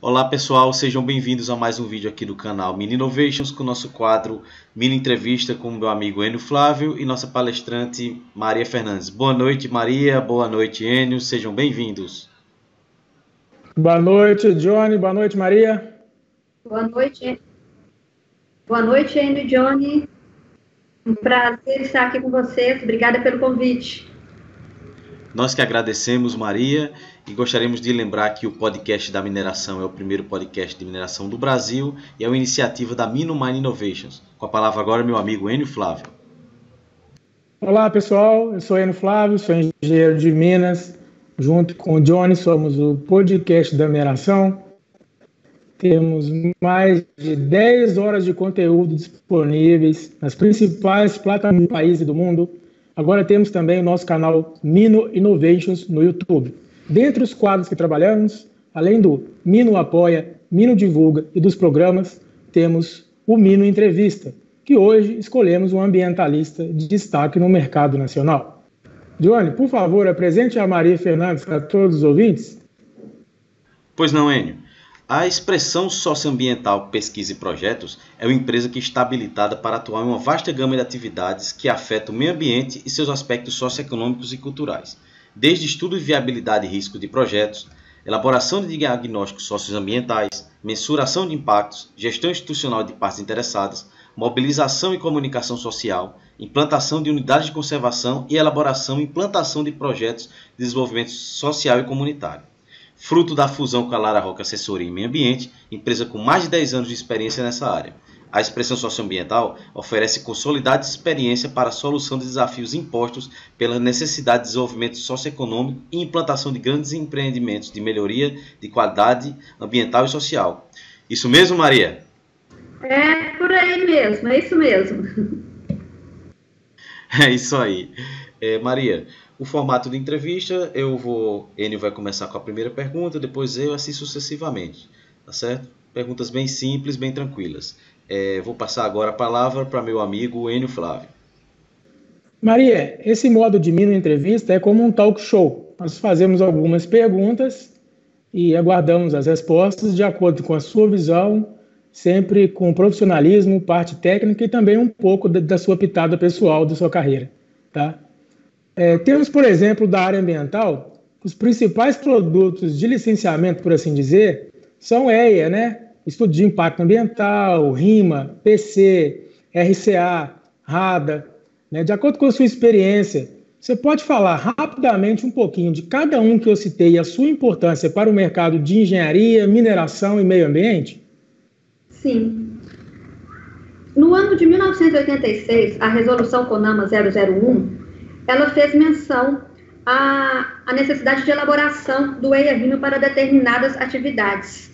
Olá pessoal, sejam bem-vindos a mais um vídeo aqui do canal Mini Innovations com o nosso quadro Mini Entrevista com o meu amigo Enio Flávio e nossa palestrante Maria Fernandes. Boa noite Maria, boa noite Enio, sejam bem-vindos. Boa noite Johnny, boa noite Maria. Boa noite Enio e Johnny, um prazer estar aqui com vocês, obrigada pelo convite. Nós que agradecemos, Maria, e gostaríamos de lembrar que o podcast da mineração é o primeiro podcast de mineração do Brasil e é uma iniciativa da Mino-Mine Innovations. Com a palavra agora, meu amigo Enio Flávio. Olá, pessoal. Eu sou Enio Flávio, sou engenheiro de Minas. Junto com o Johnny, somos o podcast da mineração. Temos mais de 10 horas de conteúdo disponíveis nas principais plataformas do país e do mundo. Agora temos também o nosso canal Mino Innovations no YouTube. Dentre os quadros que trabalhamos, além do Mino Apoia, Mino Divulga e dos programas, temos o Mino Entrevista, que hoje escolhemos um ambientalista de destaque no mercado nacional. Johnny, por favor, apresente a Maria Fernandes para todos os ouvintes. Pois não, Enio. A expressão socioambiental Pesquisa e Projetos é uma empresa que está habilitada para atuar em uma vasta gama de atividades que afetam o meio ambiente e seus aspectos socioeconômicos e culturais, desde estudo de viabilidade e risco de projetos, elaboração de diagnósticos socioambientais, mensuração de impactos, gestão institucional de partes interessadas, mobilização e comunicação social, implantação de unidades de conservação e elaboração e implantação de projetos de desenvolvimento social e comunitário. Fruto da fusão com a Lara Roca Assessoria em Meio Ambiente, empresa com mais de 10 anos de experiência nessa área. A expressão socioambiental oferece consolidada experiência para a solução de desafios impostos pela necessidade de desenvolvimento socioeconômico e implantação de grandes empreendimentos de melhoria de qualidade ambiental e social. Isso mesmo, Maria? É por aí mesmo, é isso mesmo. É isso aí. Maria, o formato de entrevista, Enio vai começar com a primeira pergunta, depois eu, assim sucessivamente, tá certo? Perguntas bem simples, bem tranquilas. Vou passar agora a palavra para meu amigo Enio Flávio. Maria, esse modo de Mino Entrevista é como um talk show. Nós fazemos algumas perguntas e aguardamos as respostas de acordo com a sua visão, sempre com profissionalismo, parte técnica e também um pouco da sua pitada pessoal, da sua carreira, tá? Temos, por exemplo, da área ambiental, os principais produtos de licenciamento, por assim dizer, são EIA, né? Estudo de Impacto Ambiental, RIMA, PC, RCA, RADA. Né? De acordo com a sua experiência, você pode falar rapidamente um pouquinho de cada um que eu citei e a sua importância para o mercado de engenharia, mineração e meio ambiente? Sim. No ano de 1986, a Resolução CONAMA 001, ela fez menção à necessidade de elaboração do EIA-RIMA para determinadas atividades.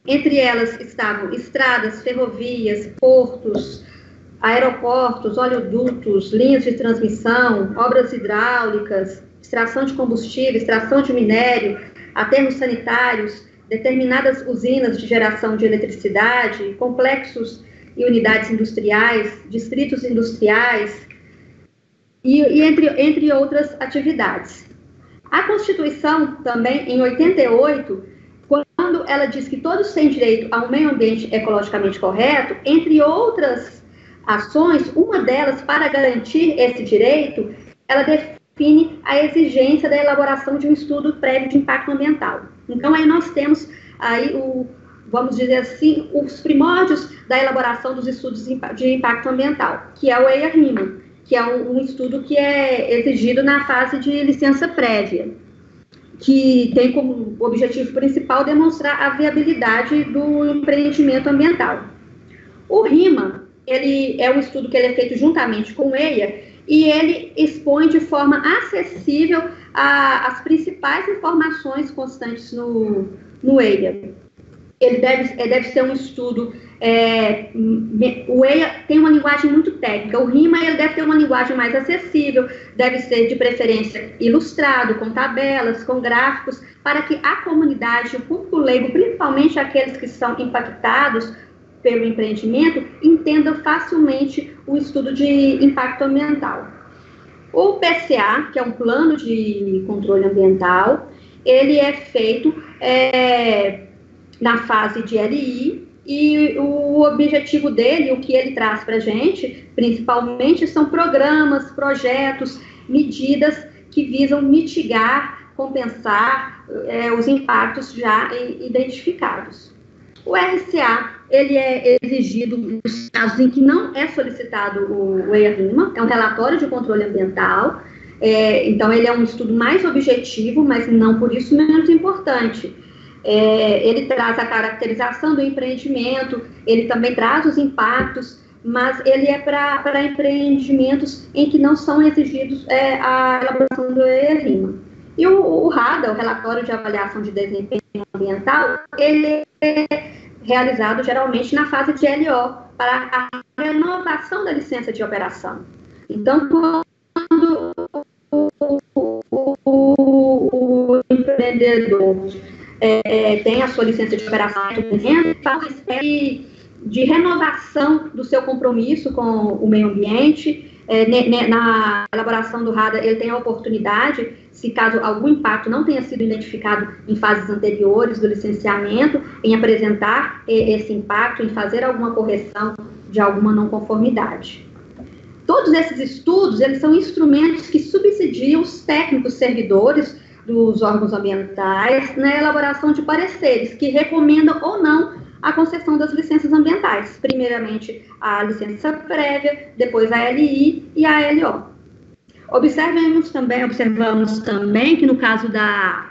Entre elas estavam estradas, ferrovias, portos, aeroportos, oleodutos, linhas de transmissão, obras hidráulicas, extração de combustível, extração de minério, aterros sanitários, determinadas usinas de geração de eletricidade, complexos e unidades industriais, distritos industriais, e entre outras atividades. A Constituição, também, em 88, quando ela diz que todos têm direito a um meio ambiente ecologicamente correto, entre outras ações, uma delas, para garantir esse direito, ela define a exigência da elaboração de um estudo prévio de impacto ambiental. Então, aí nós temos aí vamos dizer assim, os primórdios da elaboração dos estudos de impacto ambiental, que é o EIA-RIMA, que é um estudo que é exigido na fase de licença prévia, que tem como objetivo principal demonstrar a viabilidade do empreendimento ambiental. O RIMA, ele é um estudo que ele é feito juntamente com o EIA, e ele expõe de forma acessível as principais informações constantes no EIA. Ele deve ser um estudo... o EIA tem uma linguagem muito técnica, o RIMA ele deve ter uma linguagem mais acessível, deve ser de preferência ilustrado, com tabelas, com gráficos, para que a comunidade, o público leigo, principalmente aqueles que são impactados pelo empreendimento, entendam facilmente o estudo de impacto ambiental. O PCA, que é um plano de controle ambiental, ele é feito na fase de LI, e o objetivo dele, o que ele traz para a gente, principalmente, são programas, projetos, medidas que visam mitigar, compensar os impactos já identificados. O RCA, ele é exigido nos casos em que não é solicitado o EIA-RIMA, é um relatório de controle ambiental, então ele é um estudo mais objetivo, mas não por isso menos importante. Ele traz a caracterização do empreendimento, ele também traz os impactos, mas ele é para empreendimentos em que não são exigidos a elaboração do EIA-RIMA. E o RADA, o Relatório de Avaliação de Desempenho Ambiental, ele é realizado geralmente na fase de LO, para a renovação da licença de operação. Então, quando o empreendedor tem a sua licença de operação, faz uma espécie de renovação do seu compromisso com o meio ambiente. Na elaboração do RADA, ele tem a oportunidade, se caso algum impacto não tenha sido identificado em fases anteriores do licenciamento, em apresentar esse impacto, em fazer alguma correção de alguma não conformidade. Todos esses estudos, eles são instrumentos que subsidiam os técnicos servidores dos órgãos ambientais na elaboração de pareceres que recomendam ou não a concessão das licenças ambientais. Primeiramente, a licença prévia, depois a LI e a LO. Observamos também que no caso da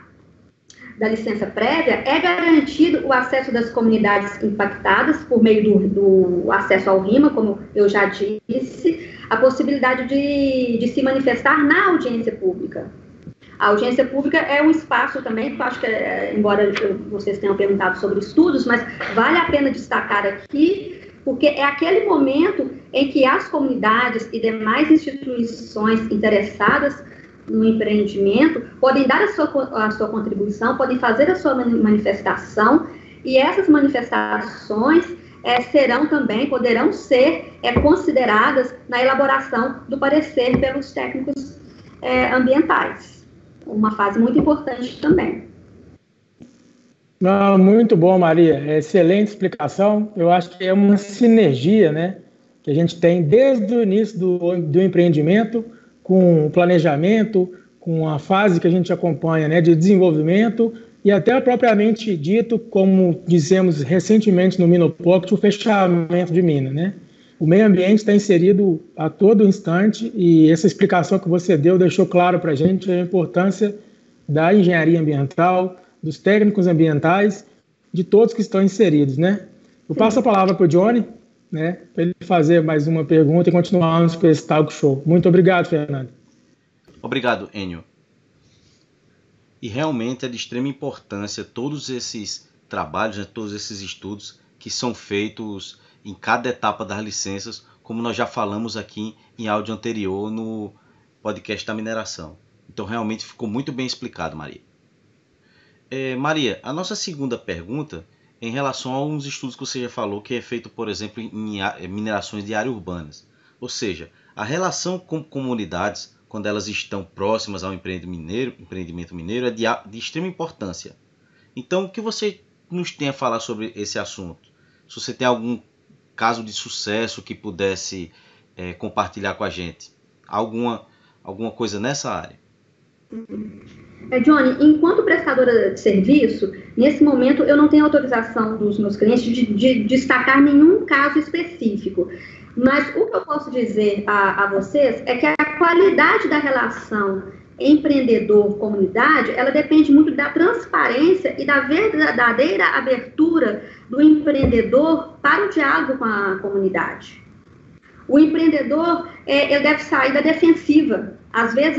licença prévia, é garantido o acesso das comunidades impactadas por meio do acesso ao RIMA, como eu já disse, a possibilidade de se manifestar na audiência pública. A audiência pública é um espaço também, que eu acho que, embora vocês tenham perguntado sobre estudos, mas vale a pena destacar aqui, porque é aquele momento em que as comunidades e demais instituições interessadas no empreendimento podem dar a sua contribuição, podem fazer a sua manifestação, e essas manifestações poderão ser consideradas na elaboração do parecer pelos técnicos ambientais. Uma fase muito importante também. Não, muito bom, Maria. Excelente explicação. Eu acho que é uma sinergia, né, que a gente tem desde o início do empreendimento, com o planejamento, com a fase que a gente acompanha, né, de desenvolvimento e até propriamente dito, como dissemos recentemente no Minopocket, o fechamento de mina, né? O meio ambiente está inserido a todo instante e essa explicação que você deu deixou claro para a gente a importância da engenharia ambiental, dos técnicos ambientais, de todos que estão inseridos, né? Eu passo a palavra para o Johnny, né, para ele fazer mais uma pergunta e continuarmos com esse talk show. Muito obrigado, Fernando. Obrigado, Enio. E realmente é de extrema importância todos esses trabalhos, né, todos esses estudos que são feitos em cada etapa das licenças, como nós já falamos aqui em áudio anterior no podcast da mineração. Então realmente ficou muito bem explicado, Maria. Maria, a nossa segunda pergunta é em relação a uns estudos que você já falou, que é feito, por exemplo, em minerações de áreas urbanas. Ou seja, a relação com comunidades, quando elas estão próximas ao empreendimento mineiro, é de extrema importância. Então, o que você nos tem a falar sobre esse assunto? Se você tem algum caso de sucesso que pudesse compartilhar com a gente, alguma coisa nessa área? Johnny, enquanto prestadora de serviço, nesse momento eu não tenho autorização dos meus clientes de destacar nenhum caso específico, mas o que eu posso dizer a vocês é que a qualidade da relação empreendedor-comunidade, ela depende muito da transparência e da verdadeira abertura do empreendedor para o diálogo com a comunidade. O empreendedor, ele deve sair da defensiva. Às vezes,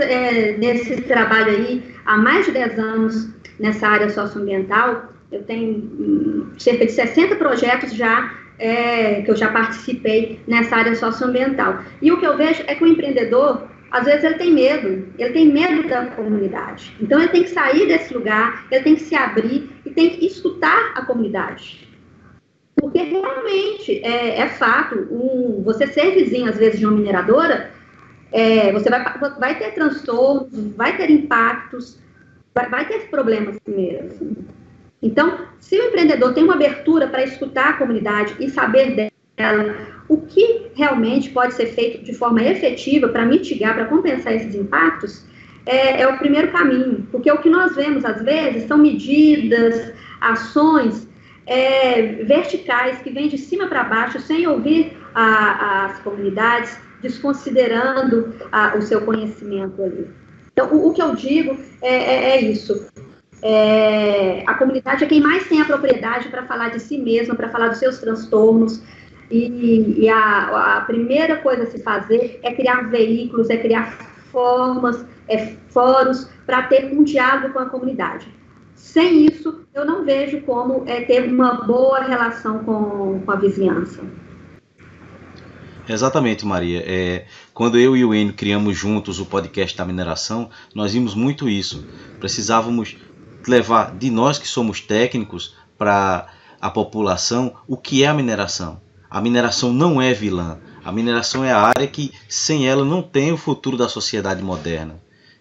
nesse trabalho aí, há mais de 10 anos, nessa área socioambiental, eu tenho cerca de 60 projetos já, que eu já participei nessa área socioambiental. E o que eu vejo é que o empreendedor, às vezes, ele tem medo da comunidade. Então, ele tem que sair desse lugar, ele tem que se abrir e tem que escutar a comunidade. Porque, realmente, é fato, você ser vizinho, às vezes, de uma mineradora, você vai ter transtornos, vai ter impactos, vai ter problemas mesmo. Então, se o empreendedor tem uma abertura para escutar a comunidade e saber dela, o que realmente pode ser feito de forma efetiva para mitigar, para compensar esses impactos, é o primeiro caminho. Porque o que nós vemos, às vezes, são medidas, ações verticais que vêm de cima para baixo, sem ouvir as comunidades, desconsiderando o seu conhecimento ali. Então, o que eu digo é isso. A comunidade é quem mais tem a propriedade para falar de si mesma, para falar dos seus transtornos, e a primeira coisa a se fazer é criar veículos, é criar formas, fóruns para ter um diálogo com a comunidade. Sem isso, eu não vejo como ter uma boa relação com a vizinhança. Exatamente, Maria. Quando eu e o Enio criamos juntos o podcast da mineração, nós vimos muito isso. Precisávamos levar de nós que somos técnicos para a população o que é a mineração. A mineração não é vilã. A mineração é a área que, sem ela, não tem o futuro da sociedade moderna.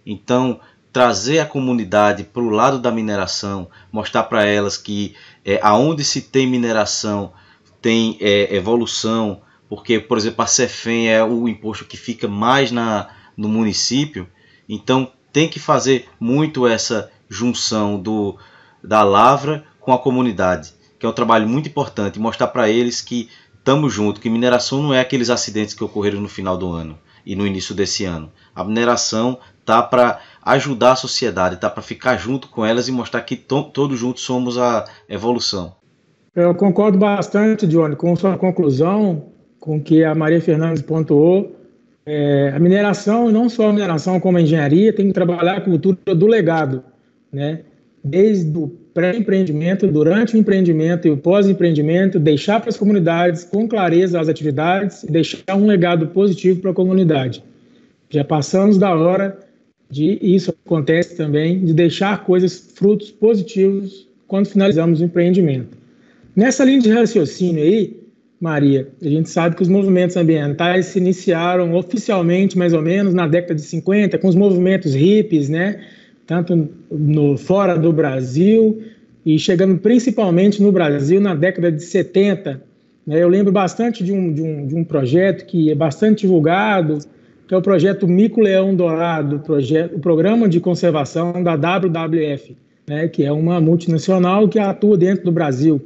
Então, trazer a comunidade para o lado da mineração, mostrar para elas que aonde se tem mineração tem evolução, porque, por exemplo, a CEFEM é o imposto que fica mais no município, então tem que fazer muito essa junção da lavra com a comunidade, que é um trabalho muito importante, mostrar para eles que estamos juntos, que mineração não é aqueles acidentes que ocorreram no final do ano e no início desse ano. A mineração está para ajudar a sociedade, está para ficar junto com elas e mostrar que todos juntos somos a evolução. Eu concordo bastante, Johnny, com sua conclusão, com que a Maria Fernandes pontuou. A mineração, e não só a mineração como a engenharia, tem que trabalhar a cultura do legado, né? Desde o pré-empreendimento, durante o empreendimento e o pós-empreendimento, deixar para as comunidades com clareza as atividades e deixar um legado positivo para a comunidade. Já passamos da hora de, isso acontece também, de deixar frutos positivos quando finalizamos o empreendimento. Nessa linha de raciocínio aí, Maria, a gente sabe que os movimentos ambientais se iniciaram oficialmente, mais ou menos, na década de 50, com os movimentos hippies, né? Tanto fora do Brasil e chegando principalmente no Brasil na década de 70. Né? Eu lembro bastante de um projeto que é bastante divulgado, que é o projeto Mico-Leão Dourado, o Programa de Conservação da WWF, né? Que é uma multinacional que atua dentro do Brasil.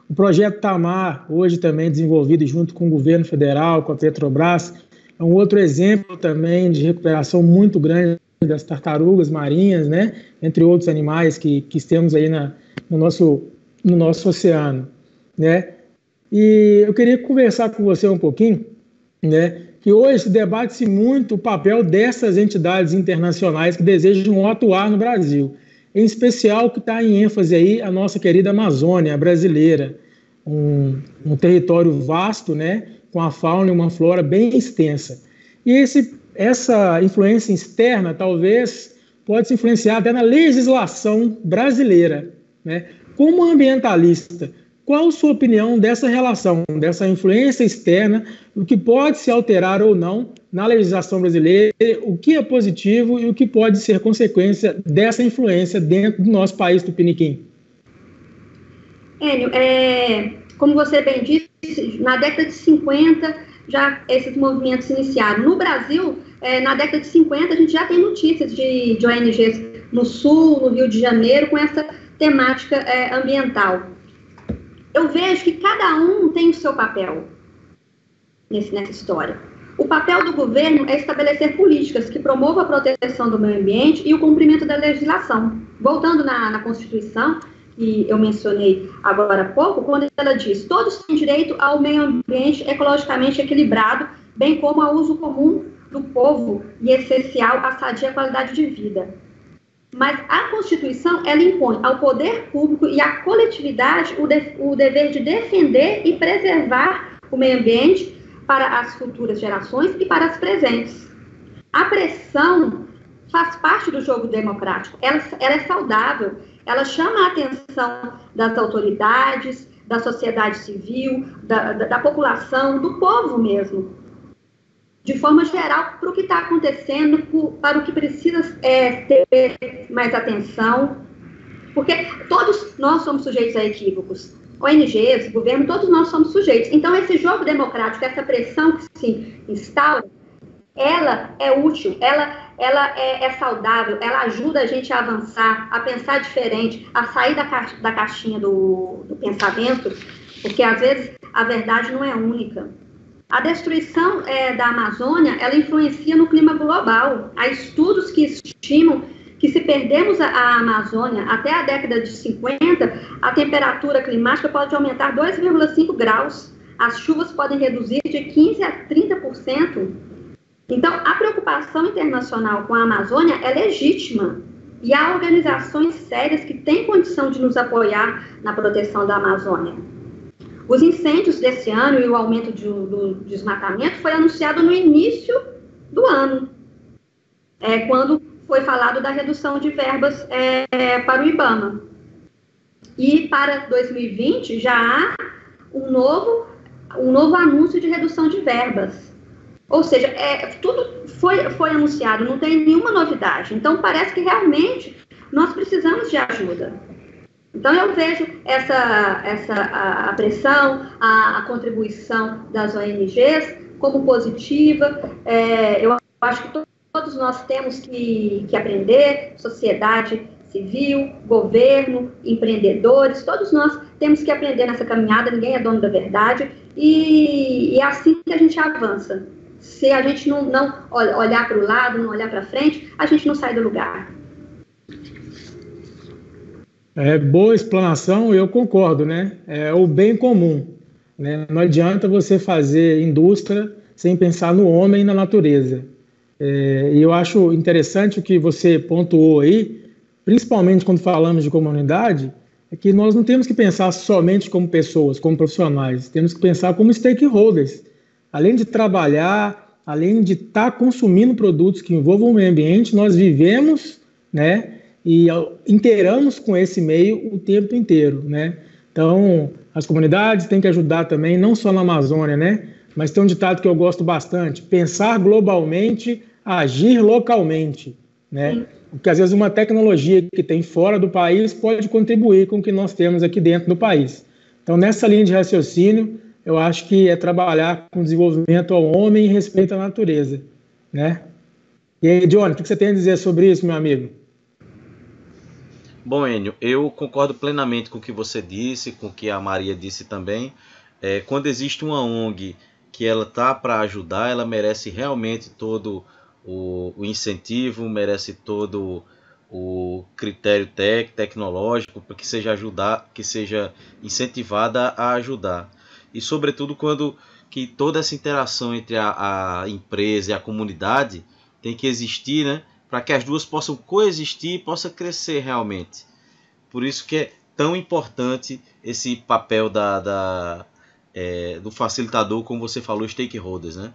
O projeto Tamar, hoje também desenvolvido junto com o governo federal, com a Petrobras, é um outro exemplo também de recuperação muito grande das tartarugas marinhas, né? Entre outros animais que temos aí no nosso oceano, né? E eu queria conversar com você um pouquinho, né? Que hoje debate-se muito o papel dessas entidades internacionais que desejam atuar no Brasil. Em especial, que está em ênfase aí a nossa querida Amazônia brasileira, um território vasto, né, com a fauna e uma flora bem extensa. E essa influência externa, talvez, pode se influenciar até na legislação brasileira, né? Como ambientalista, qual a sua opinião dessa relação, dessa influência externa, o que pode se alterar ou não na legislação brasileira, o que é positivo e o que pode ser consequência dessa influência dentro do nosso país tupiniquim? Enio, como você bem disse, na década de 50 já esses movimentos se iniciaram. No Brasil, na década de 50 a gente já tem notícias de ONGs no Sul, no Rio de Janeiro, com essa temática ambiental. Eu vejo que cada um tem o seu papel nessa história. O papel do governo é estabelecer políticas que promovam a proteção do meio ambiente e o cumprimento da legislação. Voltando na Constituição, que eu mencionei agora há pouco, quando ela diz: todos têm direito ao meio ambiente ecologicamente equilibrado, bem como ao uso comum do povo e essencial à sadia qualidade de vida. Mas a Constituição, ela impõe ao poder público e à coletividade o dever de defender e preservar o meio ambiente para as futuras gerações e para as presentes. A pressão faz parte do jogo democrático, ela é saudável, ela chama a atenção das autoridades, da sociedade civil, da população, do povo mesmo, de forma geral, para o que está acontecendo, para o que precisa ter mais atenção. Porque todos nós somos sujeitos a equívocos. ONGs, governo, todos nós somos sujeitos. Então, esse jogo democrático, essa pressão que se instaura, ela é útil, ela é saudável, ela ajuda a gente a avançar, a pensar diferente, a sair da caixinha do pensamento, porque, às vezes, a verdade não é única. A destruição da Amazônia, ela influencia no clima global. Há estudos que estimam que se perdermos a Amazônia até a década de 50, a temperatura climática pode aumentar 2,5 graus. As chuvas podem reduzir de 15% a 30%. Então, a preocupação internacional com a Amazônia é legítima. E há organizações sérias que têm condição de nos apoiar na proteção da Amazônia. Os incêndios desse ano e o aumento do desmatamento foi anunciado no início do ano, quando foi falado da redução de verbas para o IBAMA. E para 2020 já há um novo anúncio de redução de verbas. Ou seja, tudo foi anunciado, não tem nenhuma novidade. Então, parece que realmente nós precisamos de ajuda. Então, eu vejo a pressão, a contribuição das ONGs como positiva. Eu acho que todos nós temos que aprender, sociedade civil, governo, empreendedores, todos nós temos que aprender nessa caminhada, ninguém é dono da verdade, e é assim que a gente avança. Se a gente não olhar para o lado, não olhar para frente, a gente não sai do lugar. Boa explanação, eu concordo, né? É o bem comum, né? Não adianta você fazer indústria sem pensar no homem e na natureza. E eu acho interessante o que você pontuou aí, principalmente quando falamos de comunidade, é que nós não temos que pensar somente como pessoas, como profissionais, temos que pensar como stakeholders. Além de trabalhar, além de estar consumindo produtos que envolvam o meio ambiente, nós vivemos, né? E inteiramos com esse meio o tempo inteiro, né? Então, as comunidades têm que ajudar também, não só na Amazônia, né? Mas tem um ditado que eu gosto bastante: pensar globalmente, agir localmente, né? Sim. Porque às vezes uma tecnologia que tem fora do país pode contribuir com o que nós temos aqui dentro do país. Então, nessa linha de raciocínio, eu acho que é trabalhar com desenvolvimento ao homem e respeito à natureza, né? E aí, Johnny, o que você tem a dizer sobre isso, meu amigo? Bom, Enio, eu concordo plenamente com o que você disse, com o que a Maria disse também. Quando existe uma ONG que ela está para ajudar, ela merece realmente todo o incentivo, merece todo o critério tecnológico para que seja incentivada a ajudar. E sobretudo quando que toda essa interação entre a empresa e a comunidade tem que existir, né? Para que as duas possam coexistir e possa crescer realmente. Por isso que é tão importante esse papel do facilitador, como você falou, stakeholders, né?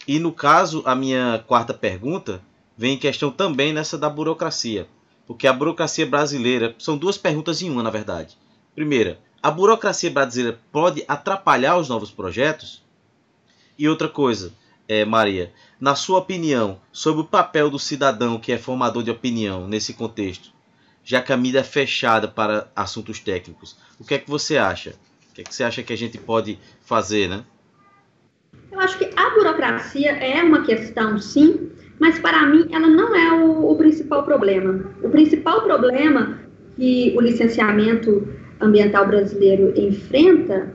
E no caso, a minha quarta pergunta vem em questão também nessa da burocracia. Porque a burocracia brasileira, são duas perguntas em uma, na verdade. Primeira, a burocracia brasileira pode atrapalhar os novos projetos? E outra coisa, Maria, na sua opinião, sobre o papel do cidadão que é formador de opinião nesse contexto, já que a mídia é fechada para assuntos técnicos, o que é que você acha? O que é que você acha que a gente pode fazer, né? Eu acho que a burocracia é uma questão, sim, mas para mim ela não é o principal problema. O principal problema que o licenciamento ambiental brasileiro enfrenta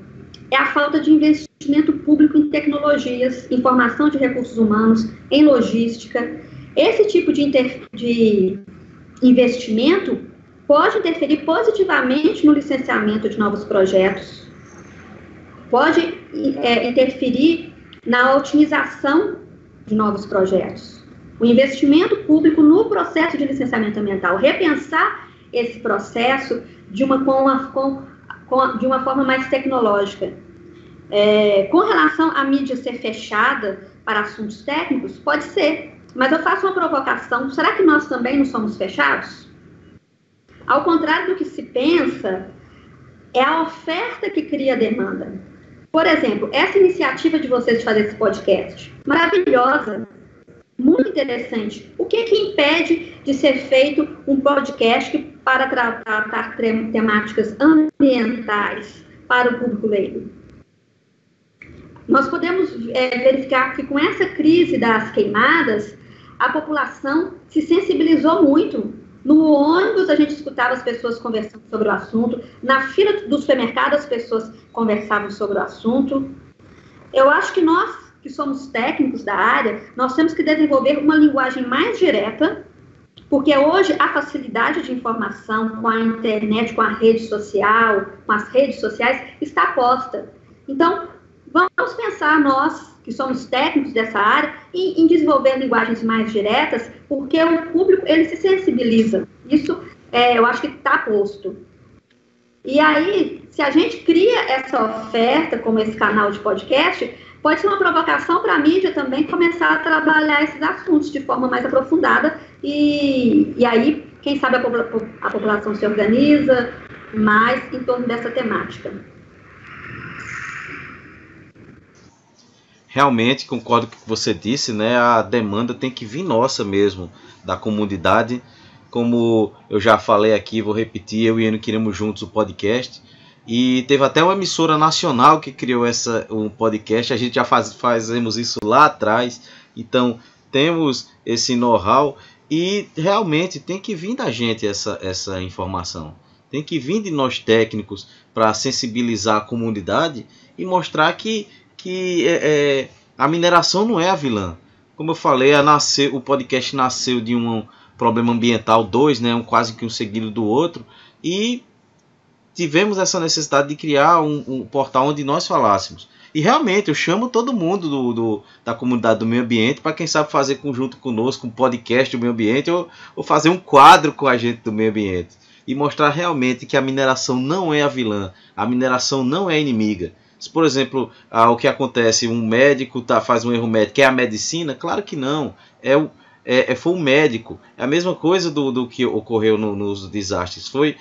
é a falta de investimento público em tecnologias, em formação de recursos humanos, em logística. Esse tipo de investimento pode interferir positivamente no licenciamento de novos projetos, pode interferir na otimização de novos projetos. O investimento público no processo de licenciamento ambiental, repensar esse processo de uma forma mais tecnológica. Com relação à mídia ser fechada para assuntos técnicos, pode ser, mas eu faço uma provocação: será que nós também não somos fechados? Ao contrário do que se pensa, é a oferta que cria a demanda. Por exemplo, essa iniciativa de vocês de fazer esse podcast, maravilhosa, muito interessante. O que impede de ser feito um podcast para tratar temáticas ambientais para o público leigo. Nós podemos verificar que com essa crise das queimadas, a população se sensibilizou muito. No ônibus, a gente escutava as pessoas conversando sobre o assunto. Na fila do supermercado, as pessoas conversavam sobre o assunto. Eu acho que nós, que somos técnicos da área, nós temos que desenvolver uma linguagem mais direta, porque hoje a facilidade de informação com a internet, com a rede social, com as redes sociais, está posta. Então, vamos pensar nós, que somos técnicos dessa área, em desenvolver linguagens mais diretas, porque o público, ele se sensibiliza. Isso, eu acho que está posto. E aí, se a gente cria essa oferta, como esse canal de podcast, pode ser uma provocação para a mídia também começar a trabalhar esses assuntos de forma mais aprofundada, e aí, quem sabe a população se organiza mais em torno dessa temática. Realmente, concordo com o que você disse, né? A demanda tem que vir nossa mesmo, da comunidade. Como eu já falei aqui, vou repetir, eu e Enio criamos juntos o podcast. E teve até uma emissora nacional que criou um podcast. A gente já fazemos isso lá atrás. Então, temos esse know-how. E realmente tem que vir da gente essa informação. Tem que vir de nós técnicos para sensibilizar a comunidade e mostrar que a mineração não é a vilã. Como eu falei, o podcast nasceu de um problema ambiental 2, né, quase que um seguido do outro, e tivemos essa necessidade de criar um portal onde nós falássemos. E realmente eu chamo todo mundo da comunidade do meio ambiente para quem sabe fazer junto conosco um podcast do meio ambiente ou fazer um quadro com a gente do meio ambiente e mostrar realmente que a mineração não é a vilã, a mineração não é inimiga. Se, por exemplo, o que acontece, um médico faz um erro médico, é a medicina? Claro que não, foi o médico. É a mesma coisa do que ocorreu nos desastres, foi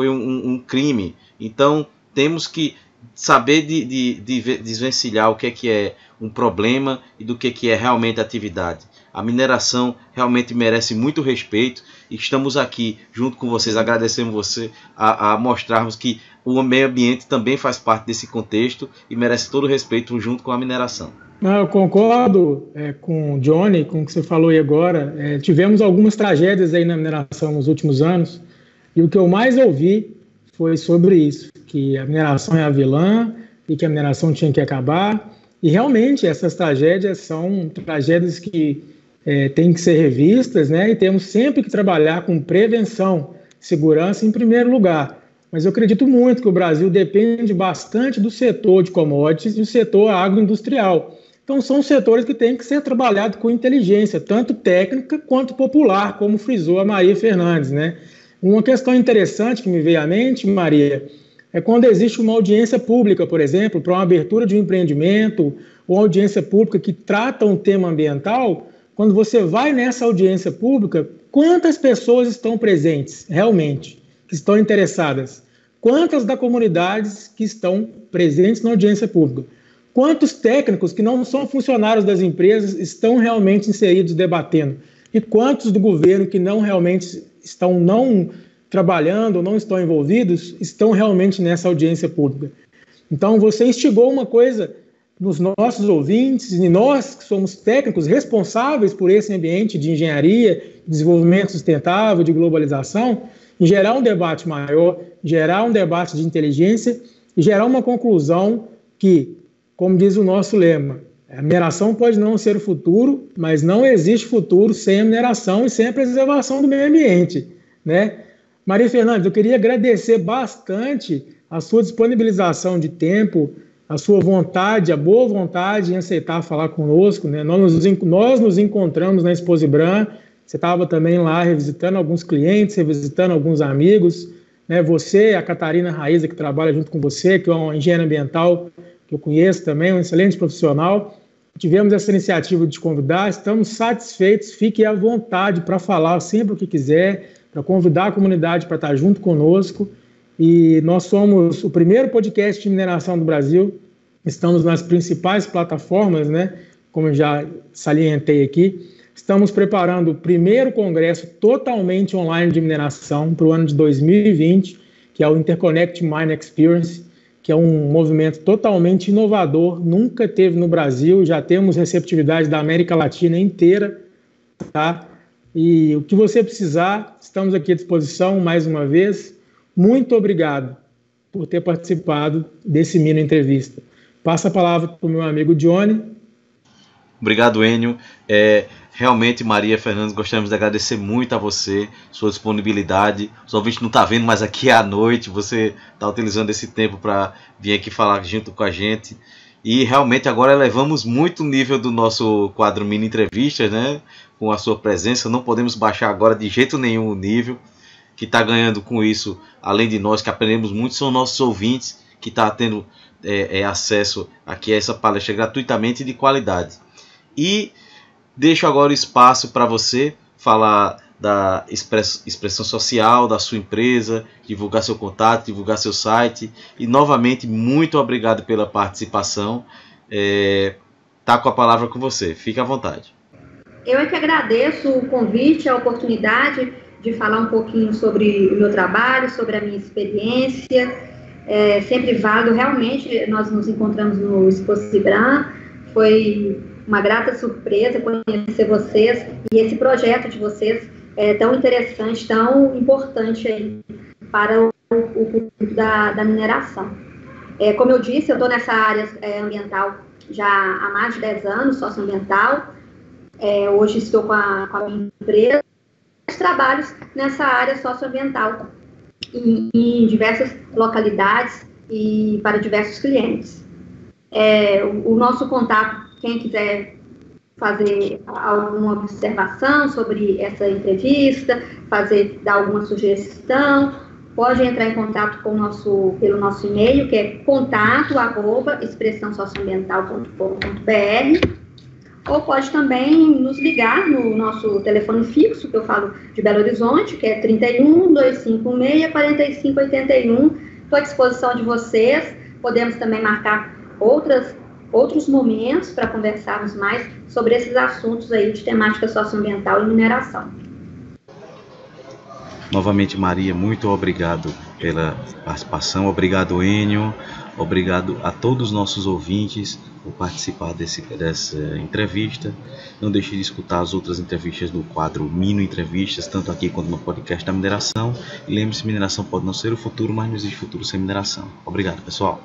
um crime. Então, temos que saber desvencilhar o que é um problema e do que é realmente atividade. A mineração realmente merece muito respeito e estamos aqui junto com vocês, agradecemos você a mostrarmos que o meio ambiente também faz parte desse contexto e merece todo o respeito junto com a mineração. Eu concordo com o Johnny, com o que você falou aí agora. Tivemos algumas tragédias aí na mineração nos últimos anos e o que eu mais ouvi foi sobre isso, que a mineração é a vilã e que a mineração tinha que acabar. E realmente essas tragédias são tragédias que têm que ser revistas, né? E temos sempre que trabalhar com prevenção, segurança em primeiro lugar. Mas eu acredito muito que o Brasil depende bastante do setor de commodities e do setor agroindustrial. Então são setores que têm que ser trabalhados com inteligência, tanto técnica quanto popular, como frisou a Maria Fernandes, né? Uma questão interessante que me veio à mente, Maria, é quando existe uma audiência pública, por exemplo, para uma abertura de um empreendimento, ou audiência pública que trata um tema ambiental, quando você vai nessa audiência pública, quantas pessoas estão presentes realmente, que estão interessadas? Quantas da comunidade que estão presentes na audiência pública? Quantos técnicos que não são funcionários das empresas estão realmente inseridos debatendo? E quantos do governo que não realmente estão trabalhando, não estão envolvidos, estão realmente nessa audiência pública? Então, você instigou uma coisa nos nossos ouvintes, e nós que somos técnicos responsáveis por esse ambiente de engenharia, desenvolvimento sustentável, de globalização, em gerar um debate maior, gerar um debate de inteligência e gerar uma conclusão que, como diz o nosso lema, a mineração pode não ser o futuro, mas não existe futuro sem a mineração e sem a preservação do meio ambiente, né? Maria Fernandes, eu queria agradecer bastante a sua disponibilização de tempo, a sua vontade, a boa vontade em aceitar falar conosco, né? Nós nos encontramos na Exposibran, você estava também lá revisitando alguns clientes, revisitando alguns amigos, né? Você, a Catarina Raíza, que trabalha junto com você, que é uma engenheira ambiental que eu conheço também, um excelente profissional. Tivemos essa iniciativa de te convidar, estamos satisfeitos, fique à vontade para falar sempre o que quiser, para convidar a comunidade para estar junto conosco. E nós somos o primeiro podcast de mineração do Brasil, estamos nas principais plataformas, né? Como eu já salientei aqui. Estamos preparando o primeiro congresso totalmente online de mineração para o ano de 2020, que é o Interconnect Mine Experience, que é um movimento totalmente inovador, nunca teve no Brasil, já temos receptividade da América Latina inteira, tá? E o que você precisar, estamos aqui à disposição mais uma vez. Muito obrigado por ter participado desse Mino Entrevista. Passa a palavra para o meu amigo Johnny. Obrigado, Enio. Realmente, Maria Fernandes, gostaríamos de agradecer muito a você, sua disponibilidade. Os ouvintes não estão vendo, mas aqui à noite você está utilizando esse tempo para vir aqui falar junto com a gente. E realmente agora elevamos muito o nível do nosso quadro Mini Entrevistas, né? Com a sua presença. Não podemos baixar agora de jeito nenhum o nível. Que está ganhando com isso, além de nós que aprendemos muito, são nossos ouvintes que estão tendo acesso aqui a essa palestra gratuitamente e de qualidade. E deixo agora o espaço para você falar da expressão social da sua empresa, divulgar seu contato, divulgar seu site. E novamente, muito obrigado pela participação. Tá com a palavra com você, fique à vontade. Eu é que agradeço o convite, a oportunidade de falar um pouquinho sobre o meu trabalho, sobre a minha experiência. É sempre válido, realmente, nós nos encontramos no Expo Cibram, foi uma grata surpresa conhecer vocês, e esse projeto de vocês é tão interessante, tão importante aí para o público da mineração. Como eu disse, eu estou nessa área ambiental já há mais de 10 anos, socioambiental. Hoje estou com a minha empresa, trabalhos nessa área socioambiental em diversas localidades e para diversos clientes. O nosso contato, quem quiser fazer alguma observação sobre essa entrevista, dar alguma sugestão, pode entrar em contato pelo nosso e-mail, que é contato@expressãosocioambiental.com.br, ou pode também nos ligar no nosso telefone fixo, que eu falo de Belo Horizonte, que é 31 256 4581. Estou à disposição de vocês. Podemos também marcar outros momentos para conversarmos mais sobre esses assuntos aí de temática socioambiental e mineração. Novamente, Maria, muito obrigado pela participação. Obrigado, Enio. Obrigado a todos os nossos ouvintes por participar dessa entrevista. Não deixe de escutar as outras entrevistas do quadro Mino Entrevistas, tanto aqui quanto no podcast da mineração. E lembre-se, mineração pode não ser o futuro, mas não existe futuro sem mineração. Obrigado, pessoal.